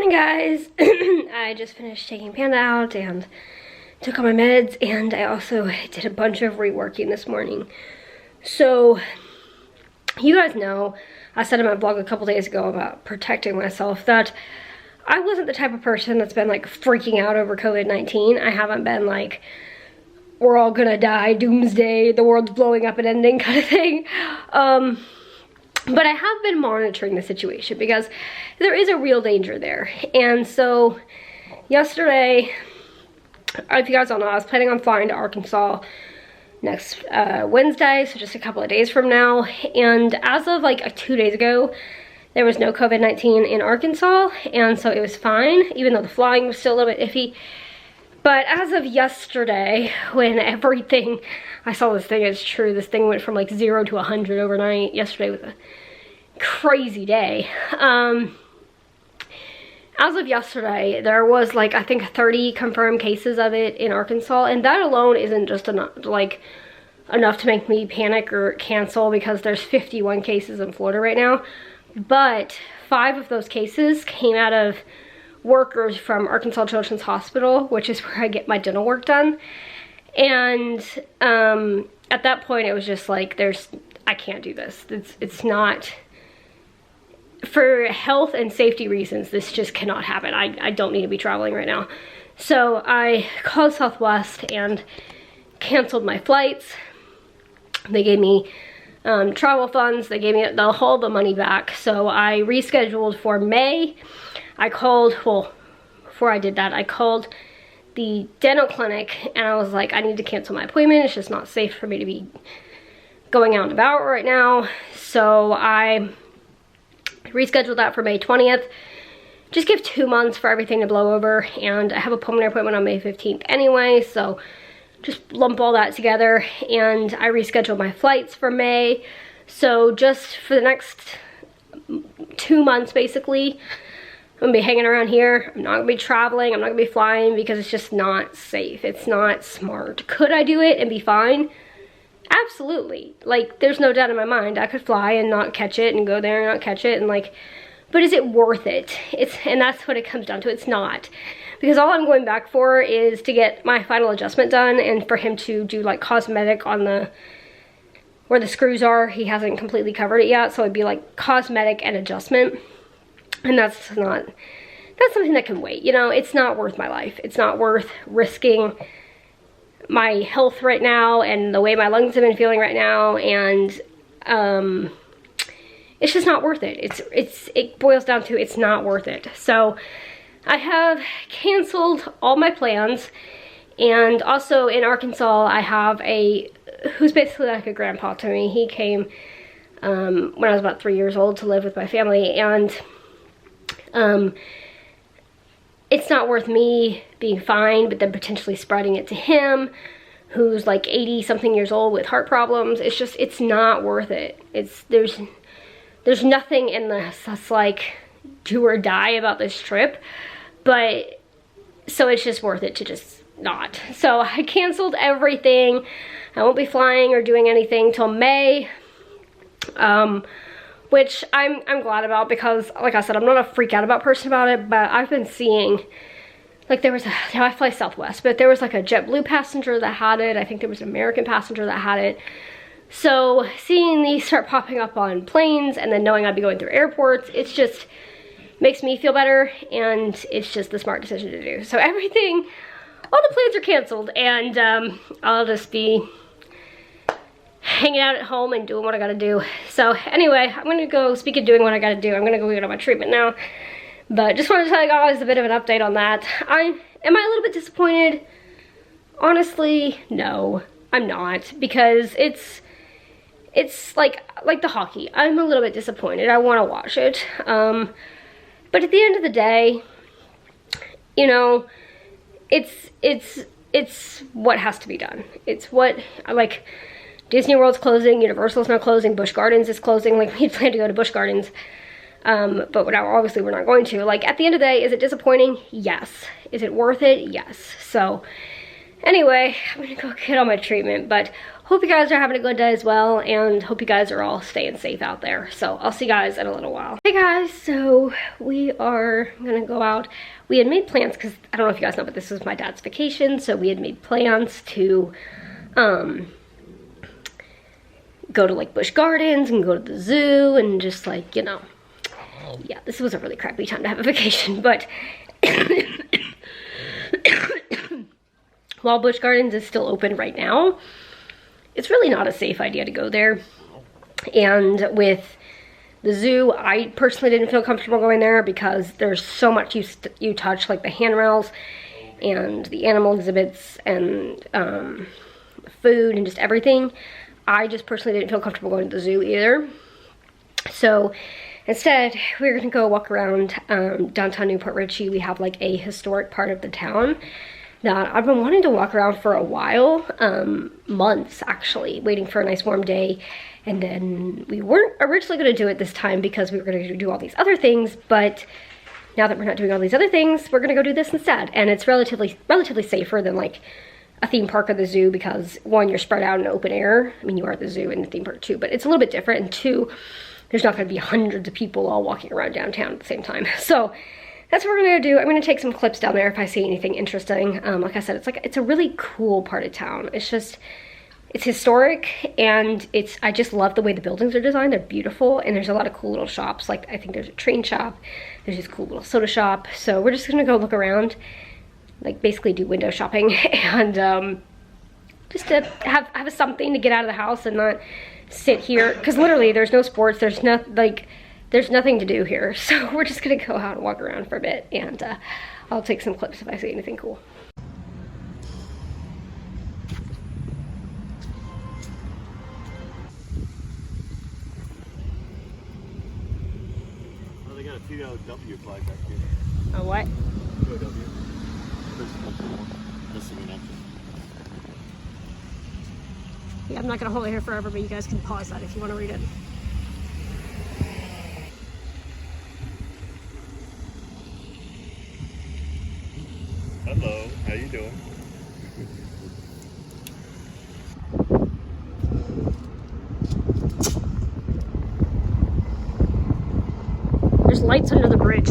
morning, guys. I just finished taking Panda out and took all my meds, and I also did a bunch of reworking this morning. So, you guys know, I said in my blog a couple days ago about protecting myself that I wasn't the type of person that's been like freaking out over COVID-19. I haven't been like, we're all gonna die, doomsday, the world's blowing up and ending kind of thing. But I have been monitoring the situation because there is a real danger there. And so yesterday, if you guys don't know, I was planning on flying to Arkansas next Wednesday, so just a couple of days from now. And as of like 2 days ago, there was no COVID-19 in Arkansas, and so it was fine, even though the flying was still a little bit iffy. But as of yesterday, when everything, I saw this thing, it's true, this thing went from like 0 to 100 overnight. Yesterday was a crazy day. As of yesterday, there was like, I think 30 confirmed cases of it in Arkansas, and that alone isn't just enough, like, enough to make me panic or cancel, because there's 51 cases in Florida right now. But 5 of those cases came out of workers from Arkansas Children's Hospital, which is where I get my dental work done. And at that point it was just like, I can't do this. It's not, for health and safety reasons, this just cannot happen. I don't need to be traveling right now. So I called Southwest and canceled my flights. They gave me travel funds. They gave me all the money back. So I rescheduled for May. I called, well, before I did that, I called the dental clinic and I was like, I need to cancel my appointment. It's just not safe for me to be going out and about right now. So I rescheduled that for May 20th. Just give 2 months for everything to blow over, and I have a pulmonary appointment on May 15th anyway, so just lump all that together. And I rescheduled my flights for May. So just for the next 2 months, basically, I'm gonna be hanging around here. I'm not gonna be traveling. I'm not gonna be flying because it's just not safe. It's not smart. Could I do it and be fine? Absolutely. Like, there's no doubt in my mind. I could fly and not catch it and go there and not catch it, and like, but is it worth it? And that's what it comes down to. It's not. Because all I'm going back for is to get my final adjustment done and for him to do like cosmetic on where the screws are. He hasn't completely covered it yet, so it'd be like cosmetic and adjustment. And that's something that can wait. You know, it's not worth my life. It's not worth risking my health right now and the way my lungs have been feeling right now, and it's just not worth it. It boils down to it's not worth it. So I have canceled all my plans, and also in Arkansas I have who's basically like a grandpa to me. He came when I was about 3 years old to live with my family, and it's not worth me being fine, but then potentially spreading it to him, who's like 80 something years old with heart problems. It's just, it's not worth it. There's nothing in this that's like do or die about this trip, but so it's just worth it to just not. So I canceled everything. I won't be flying or doing anything till May. Which I'm glad about, because like I said, I'm not a freak out about person about it, but I've been seeing, like I fly Southwest, but there was like a JetBlue passenger that had it. I think there was an American passenger that had it. So seeing these start popping up on planes and then knowing I'd be going through airports, it's just makes me feel better, and it's just the smart decision to do. So all the plans are canceled, and I'll just be hanging out at home and doing what I gotta do. So anyway, I'm gonna go, speak of doing what I gotta do, I'm gonna go get on my treatment now. But just wanted to tell you guys a bit of an update on that. Am I a little bit disappointed? Honestly, no, I'm not, because it's like the hockey. I'm a little bit disappointed. I want to watch it. But at the end of the day, you know, it's what has to be done. It's what, like, Disney World's closing, Universal's now closing, Busch Gardens is closing. Like, we had planned to go to Busch Gardens, but obviously we're not going to. Like, at the end of the day, is it disappointing? Yes. Is it worth it? Yes. So anyway, I'm gonna go get on my treatment, but hope you guys are having a good day as well, and hope you guys are all staying safe out there. So I'll see you guys in a little while. Hey guys, so we are gonna go out. We had made plans, because I don't know if you guys know, but this was my dad's vacation, so we had made plans to go to like Busch Gardens and go to the zoo and just like, you know, yeah, this was a really crappy time to have a vacation, but while Busch Gardens is still open right now, it's really not a safe idea to go there. And with the zoo, I personally didn't feel comfortable going there because there's so much you touch, like the handrails and the animal exhibits and food and just everything. I just personally didn't feel comfortable going to the zoo either. So instead, we're gonna go walk around downtown New Port Richey. We have like a historic part of the town that I've been wanting to walk around for a while, months actually, waiting for a nice warm day. And then we weren't originally gonna do it this time because we were gonna do all these other things, but now that we're not doing all these other things, we're gonna go do this instead. And it's relatively safer than like a theme park or the zoo because one, you're spread out in open air. I mean, you are at the zoo and the theme park too, but it's a little bit different. And two, there's not gonna be hundreds of people all walking around downtown at the same time. So that's what we're gonna do. I'm gonna take some clips down there if I see anything interesting. Like I said, it's a really cool part of town. It's historic, and I just love the way the buildings are designed. They're beautiful, and there's a lot of cool little shops. Like I think there's a train shop, there's this cool little soda shop. So we're just gonna go look around, like basically do window shopping, and just to have something to get out of the house and not sit here, because literally there's no sports, there's nothing to do here. So we're just gonna go out and walk around for a bit, and I'll take some clips if I see anything cool. Oh, they got a POW flag back here. A what? POW. Missing in action. Yeah, I'm not gonna hold it here forever, but you guys can pause that if you want to read it. Hello, how you doing? There's lights under the bridge.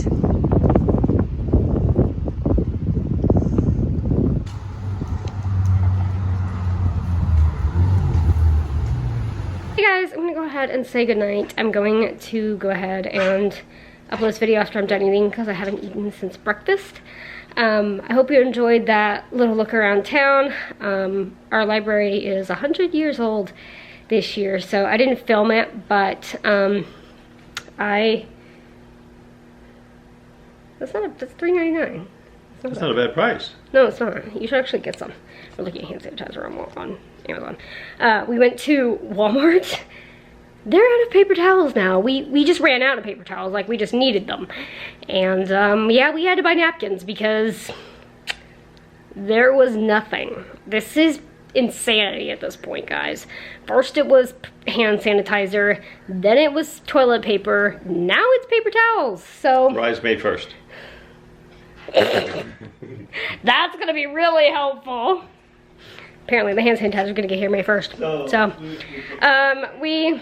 Hey guys, I'm gonna go ahead and say goodnight. I'm going to go ahead and upload this video after I'm done eating because I haven't eaten since breakfast. I hope you enjoyed that little look around town. Our library is 100 years old this year, so I didn't film it, but that's $3.99. That's not a bad price. No, it's not. You should actually get some. We're looking at hand sanitizer on Amazon. We went to Walmart. They're out of paper towels now. We just ran out of paper towels, like we just needed them. And yeah, we had to buy napkins because there was nothing. This is insanity at this point, guys. First it was hand sanitizer, then it was toilet paper, now it's paper towels. So Rise May 1st. that's gonna be really helpful. Apparently the hand sanitizer is gonna get here May 1st. So we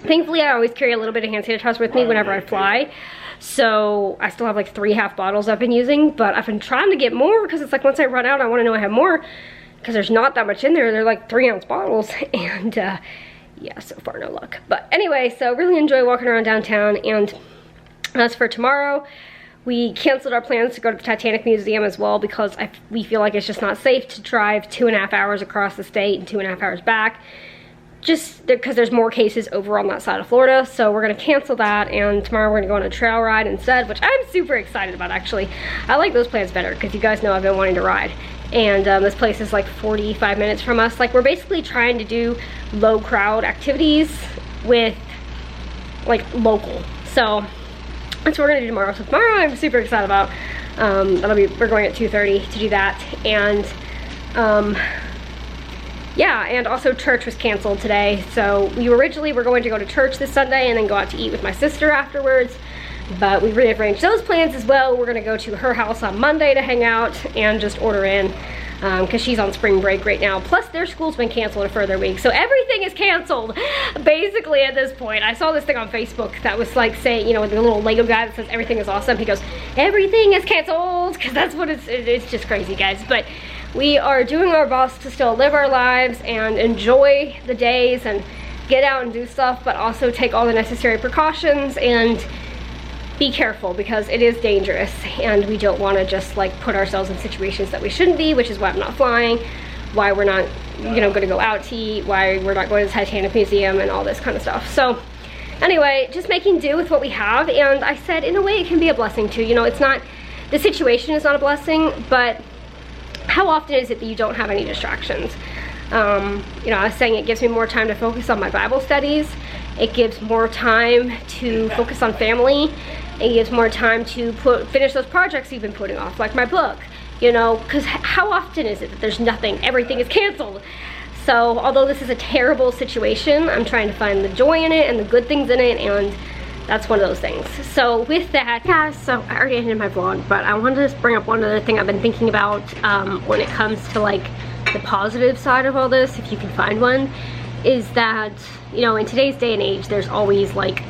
thankfully I always carry a little bit of hand sanitizer with me whenever I fly. So I still have like 3 half bottles I've been using, but I've been trying to get more because it's like once I run out I want to know I have more because there's not that much in there. They're like 3-ounce bottles, and yeah, so far no luck. But anyway, so really enjoy walking around downtown. And as for tomorrow, we canceled our plans to go to the Titanic Museum as well because we feel like it's just not safe to drive 2.5 hours across the state and 2.5 hours back, just because there's more cases over on that side of Florida. So we're gonna cancel that, and tomorrow we're gonna go on a trail ride instead, which I'm super excited about actually. I like those plans better because you guys know I've been wanting to ride. And this place is like 45 minutes from us. Like we're basically trying to do low crowd activities with like local. So that's what we're gonna do tomorrow. So tomorrow I'm super excited about. We're going at 2:30 to do that. And yeah, and also church was canceled today. So we originally were going to go to church this Sunday and then go out to eat with my sister afterwards. But we rearranged those plans as well. We're gonna go to her house on Monday to hang out and just order in. because she's on spring break right now. Plus their school's been canceled for their week. So everything is canceled basically at this point. I saw this thing on Facebook that was like saying, you know, the little Lego guy that says everything is awesome. He goes, everything is canceled, because that's what it's just crazy, guys. But we are doing our best to still live our lives and enjoy the days and get out and do stuff, but also take all the necessary precautions and be careful, because it is dangerous and we don't want to just like put ourselves in situations that we shouldn't be, which is why I'm not flying, why we're not, you know, going to go out to eat, why we're not going to the Titanic Museum and all this kind of stuff. So anyway, just making do with what we have. And I said, in a way, it can be a blessing too. You know, it's not, the situation is not a blessing, but how often is it that you don't have any distractions? You know, I was saying it gives me more time to focus on my Bible studies. It gives more time to focus on family. It gives more time to finish those projects you've been putting off, like my book, you know, because how often is it that there's nothing, everything is canceled? So although this is a terrible situation, I'm trying to find the joy in it and the good things in it, and that's one of those things. So with that, guys, so I already ended my vlog, but I wanted to just bring up one other thing I've been thinking about when it comes to like the positive side of all this, if you can find one, is that, you know, in today's day and age, there's always like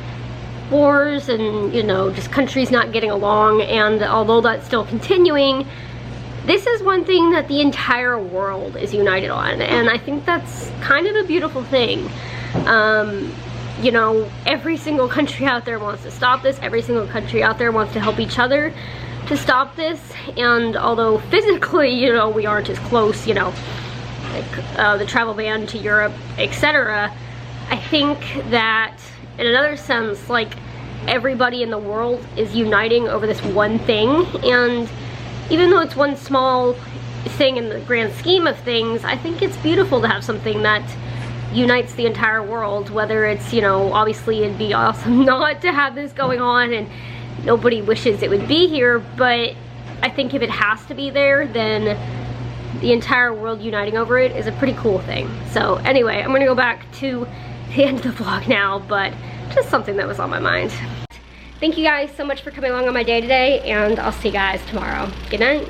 wars and, you know, just countries not getting along, and although that's still continuing, this is one thing that the entire world is united on, and I think that's kind of a beautiful thing. You know, every single country out there wants to stop this, every single country out there wants to help each other to stop this, and although physically, you know, we aren't as close, you know, like the travel ban to Europe, etc., I think that in another sense, like, everybody in the world is uniting over this one thing, and even though it's one small thing in the grand scheme of things, I think it's beautiful to have something that unites the entire world, whether it's, you know, obviously it'd be awesome not to have this going on and nobody wishes it would be here, but I think if it has to be there, then the entire world uniting over it is a pretty cool thing. So anyway, I'm gonna go back to the end of the vlog now, but just something that was on my mind. Thank you guys so much for coming along on my day today, and I'll see you guys tomorrow. Good night.